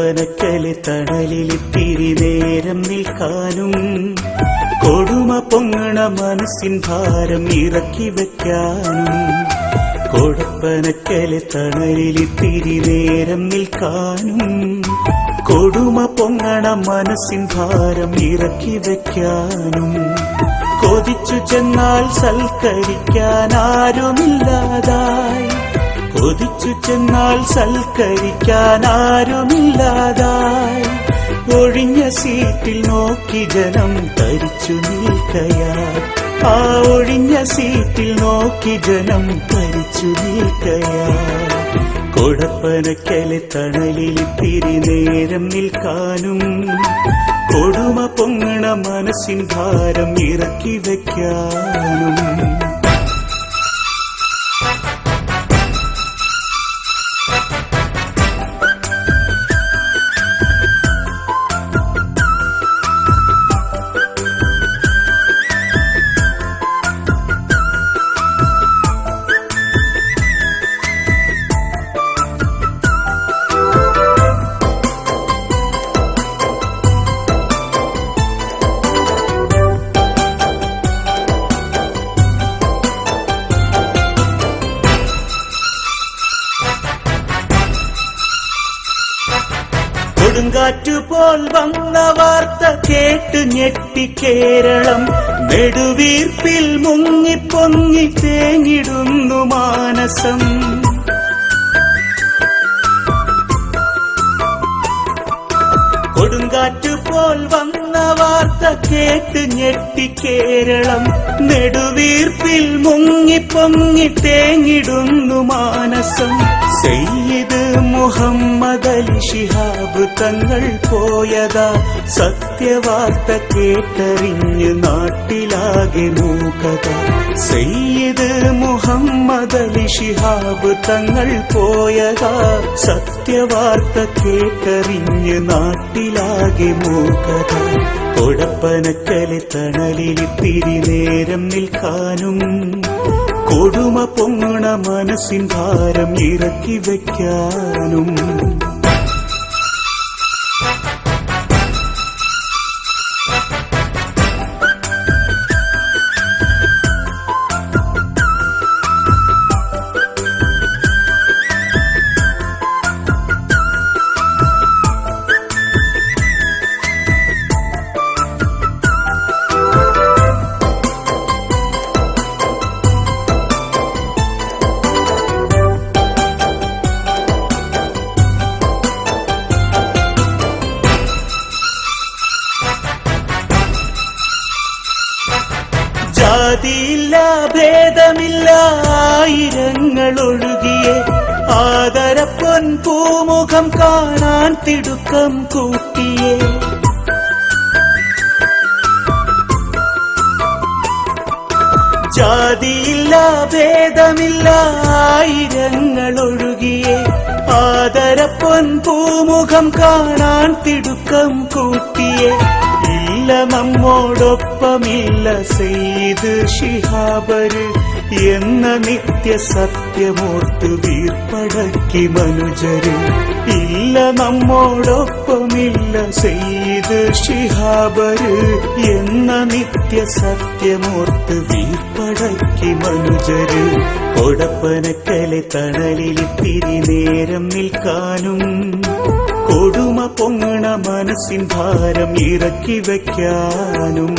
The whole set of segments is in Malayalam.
കൊടപ്പനക്കലെ തണലിലിത്തിരി നേരം നിൽക്കാനും കൊടുമ പൊങ്ങണ മനസ്സിൻ ഭാരം ഇറക്കി വെക്കാനും കൊടപ്പനക്കലെ തണലിലിത്തിരി നേരം നിൽക്കാനും കൊടുമ പൊങ്ങണ മനസ്സിൻ ഭാരം ഇറക്കി വെക്കാനും കൊതിച്ചു ചെന്നാൽ സൽക്കരിക്കാൻ ആരുമില്ലാതായി കൊതിച്ചു ചെന്നാൽ സൽക്കരിക്കാൻ ആരുമില്ലാതായി ഒഴിഞ്ഞ സീറ്റിൽ നോക്കി ജനം തരിച്ചു നിൽക്കയാൽ ആ ഒഴിഞ്ഞ സീറ്റിൽ നോക്കി ജനം തരിച്ചു നിൽക്കയാൽ കൊടപ്പനക്കലെ തണലിലിത്തിരി നേരം നിൽക്കാനും കൊടുമ പൊങ്ങണ മനസ്സിൻ ഭാരം ഇറക്കി വെക്കാനും കൊടുങ്കാറ്റുപോൽ വന്ന വാർത്ത കേട്ട് ഞെട്ടി കേരളം നെടുവീർപ്പിൽ മുങ്ങിപ്പൊങ്ങി തേങ്ങിടുന്നു മാനസം കൊടുങ്കാറ്റുപോൽ വന്ന വാർത്ത കേട്ട് ഞെട്ടി കേരളം നെടുവീർപ്പിൽ മുങ്ങിപ്പൊങ്ങി തേങ്ങിടുന്നു മാനസം സയ്യിദ് മുഹമ്മദ് അലി ശിഹാബ് തങ്ങൾ പോയതാ സത്യവാർത്ത കേട്ടറിഞ്ഞ് നാട്ടിലാകെ മൂകത സയ്യിദ് മുഹമ്മദ് അലി ശിഹാബ് തങ്ങൾ പോയതാ സത്യവാർത്ത കേട്ടറിഞ്ഞ് നാട്ടിലാകെ മൂകത കൊടപ്പനക്കലെ തണലിലിത്തിരി നേരം നിൽക്കാനും കൊടുമ പൊങ്ങണ മനസ്സിൻ ഭാരം ഇറക്കി വെക്കാനും ജാതിയില്ല ഭേദമില്ല ആയിരങ്ങൾ ഒഴുകിയേ ആദരപ്പൊൻ പൂമുഖം കാണാൻ തിടുക്കം കൂട്ടിയേ ജാതിയില്ല ഭേദമില്ല ആയിരങ്ങൾ ഒഴുകിയേ ആദരപ്പൊൻ പൂമുഖം കാണാൻ തിടുക്കം കൂട്ടിയേ ഇല്ല നമ്മോടൊപ്പമില്ല സയ്യിദ് ശിഹാബര് എന്ന നിത്യ സത്യമോർത്ത് വീർപ്പടക്കി മനുജര് ഇല്ല നമ്മോടൊപ്പമില്ല സയ്യിദ് ശിഹാബര് എന്ന നിത്യ സത്യമോർത്ത് വീർപ്പടക്കി മനുജര് കൊടപ്പനക്കലെ തണലിലിത്തിരി നേരം നിൽക്കാനും കൊടുമ പൊങ്ങണ മനസ്സിൻ ഭാരം ഇറക്കി വെക്കാനും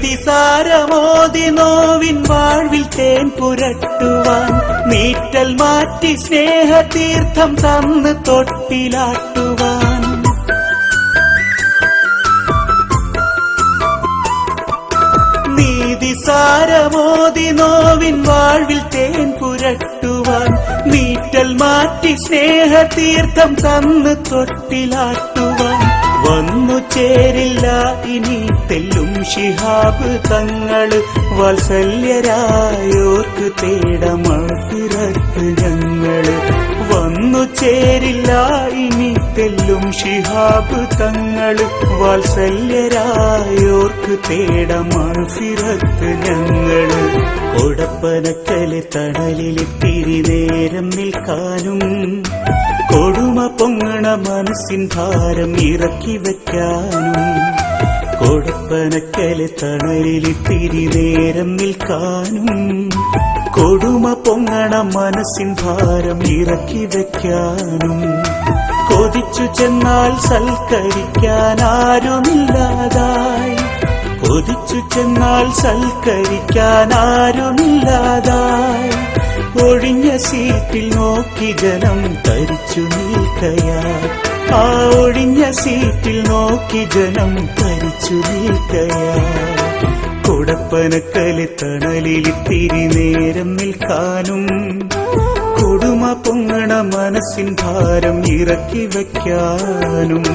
നീതിസാരമോതി നോവിൻ വാഴ്വിൽ തേൻ പുരട്ടുവാൻ നീറ്റൽ മാറ്റി സ്നേഹതീർത്ഥം തന്ന് തൊട്ടിലാട്ടുവാൻ നീതിസാരമോതി സാരമോതി നോവിൻ വാഴ്വിൽ തേൻ പുരട്ടുവാൻ നീറ്റൽ മാറ്റി സ്നേഹതീർത്ഥം തന്ന് തൊട്ടിലാട്ടുവാൻ വന്നു ചേരില്ല ഇനി തെല്ലും ശിഹാബ് തങ്ങള് വാത്സല്യരായോർക്ക് തേടമഴപ്പിറത്ത് ഞങ്ങള് വന്നു ചേരില്ല ഇനി തെല്ലും ശിഹാബ് തങ്ങള് വാത്സല്യരായോർക്ക് തേടമഴപ്പിറത്ത് ഞങ്ങള് കൊടപ്പനക്കല് തണലിലിത്തിരി നേരം നിൽക്കാനും കൊടുമ പൊങ്ങണ മനസ്സിൻ ഭാരം ഇറക്കി വയ്ക്കാനും കൊടപ്പനക്കല് തണലിലിത്തിരി നേരം നിൽക്കാനും കൊടുമ പൊങ്ങണ മനസ്സിൻ ഭാരം ഇറക്കി വയ്ക്കാനും കൊതിച്ചു ചെന്നാൽ സൽക്കരിക്കാൻ ആരുമില്ലാതായി കൊതിച്ചു ചെന്നാൽ സൽക്കരിക്കാൻ ആരുമില്ലാതായി ഒഴിഞ്ഞ സീറ്റിൽ നോക്കി ജനം തരിച്ചു നിൽക്കയാൽ ആ ഒഴിഞ്ഞ സീറ്റിൽ നോക്കി ജനം തരിച്ചു നിൽക്കയാൽ കൊടപ്പനക്കല് തണലിലിത്തിരി നേരം നിൽക്കാനും കൊടുമ പൊങ്ങണ മനസ്സിൻ ഭാരം ഇറക്കി വയ്ക്കാനും